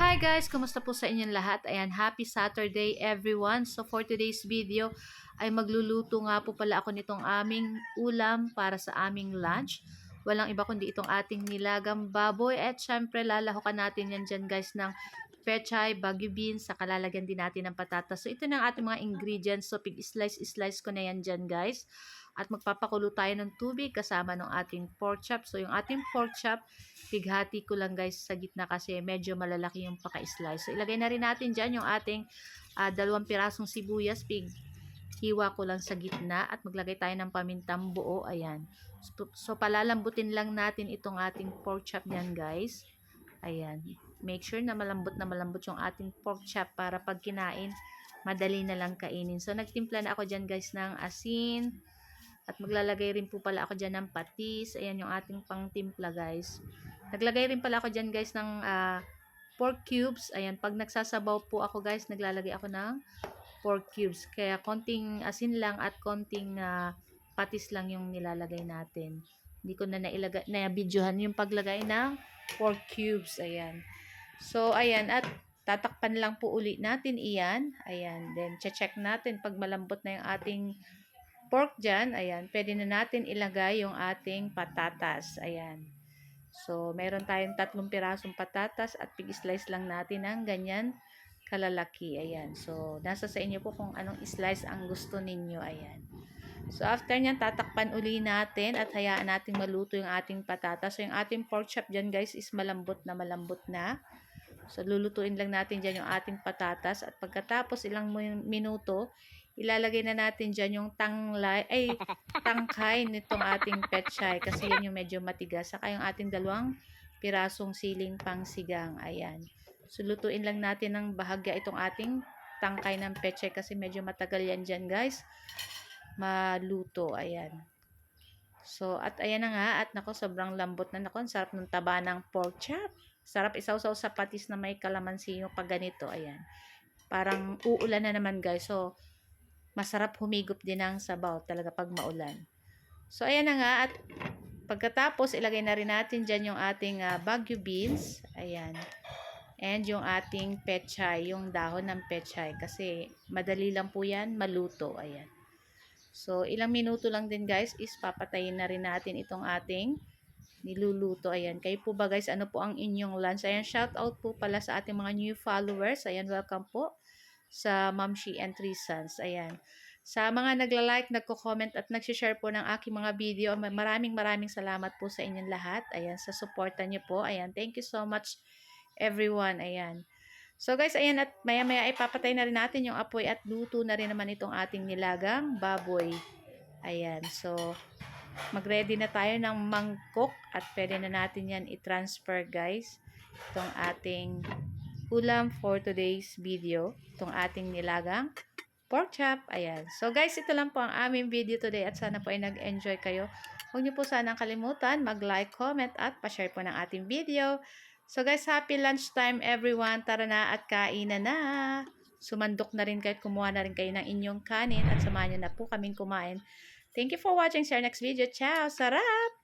Hi guys! Kumusta po sa inyong lahat? Ayan, happy Saturday everyone! So for today's video ay magluluto nga po pala ako nitong aming ulam para sa aming lunch. Walang iba kundi itong ating nilagang baboy at syempre lalahukan natin yan dyan guys ng pechay, bagu beans, saka lalagyan din natin ng patatas. So ito na ang ating mga ingredients. So pig-slice ko na yan dyan guys. At magpapakulo tayo ng tubig kasama ng ating pork chop. So yung ating pork chop, pighati ko lang guys sa gitna kasi medyo malalaki yung paka-slice. So ilagay na rin natin dyan yung ating 2 pirasong sibuyas, hiwa ko lang sa gitna at maglagay tayo ng pamintang buo. Ayan. So palalambutin lang natin itong ating pork chop niyan guys. Ayan. Make sure na malambot yung ating pork chop para pag kinain, madali na lang kainin. So nagtimpla na ako dyan guys ng asin. At maglalagay rin po pala ako dyan ng patis. Ayan yung ating pangtimpla guys. Naglagay rin pala ako dyan guys ng pork cubes. Ayan, pag nagsasabaw po ako guys, naglalagay ako ng pork cubes. Kaya konting asin lang at konting patis lang yung nilalagay natin. Hindi ko na na-videohan yung paglagay ng pork cubes. Ayan. So, ayan. At tatakpan lang po uli natin iyan. Ayan. Then, check natin pag malambot na yung ating pork dyan. Ayan. Pwede na natin ilagay yung ating patatas. Ayan. So, meron tayong 3 pirasong patatas at pig-slice lang natin ng ganyan kalalaki. Ayan. So, nasa sa inyo po kung anong slice ang gusto ninyo. Ayan. So, after nyan, tatakpan uli natin at hayaan natin maluto yung ating patatas. So, yung ating pork chop dyan guys is malambot na. So, lulutuin lang natin dyan yung ating patatas. At pagkatapos ilang minuto, ilalagay na natin dyan yung tangkay nitong ating pechay. Kasi yan yung medyo matigas. Saka yung ating 2 pirasong siling pangsigang. Ayan. So, lutuin lang natin ng bahagya itong ating tangkay ng pechay. Kasi medyo matagal yan dyan guys. Maluto. Ayan. So, at ayan na nga. At nako, sobrang lambot na. Nako, ang sarap ng taba ng pork chop. Sarap isawsaw sa patis na may kalamansi yung pag ganito. Ayan. Parang uulan na naman guys. So, masarap humigop din ang sabaw talaga pag maulan. So, ayan na nga. At pagkatapos, ilagay na rin natin dyan yung ating bagu beans. Ayan. And yung ating pechay. Yung dahon ng pechay. Kasi madali lang po yan maluto. Ayan. So, ilang minuto lang din guys is papatayin na rin natin itong ating niluluto. Ayan. Kayo po ba guys, ano po ang inyong lunch? Ayan, shout out po pala sa ating mga new followers. Ayan, welcome po sa Mamshi and Three Sons. Ayan. Sa mga nagla-like, nagko-comment at nag-share po ng aking mga video, maraming salamat po sa inyong lahat. Ayan, sa suporta niyo po. Ayan, thank you so much everyone. Ayan. So guys, ayan, at maya-maya ipapatay na rin natin yung apoy at luto na rin naman itong ating nilagang baboy. Ayan, so mag-ready na tayo ng mangkok at pwede na natin yan i-transfer guys. Itong ating ulam for today's video. Itong ating nilagang pork chop. Ayan. So guys, ito lang po ang aming video today at sana po ay nag-enjoy kayo. Huwag niyo po sanang kalimutan mag-like, comment at pa-share po ng ating video. So guys, happy lunchtime everyone. Tara na at kainan na. Sumandok na rin kayo, kumuha na rin kayo ng inyong kanin at samahan niyo na po kaming kumain. Thank you for watching. See you next video. Ciao! Sarap!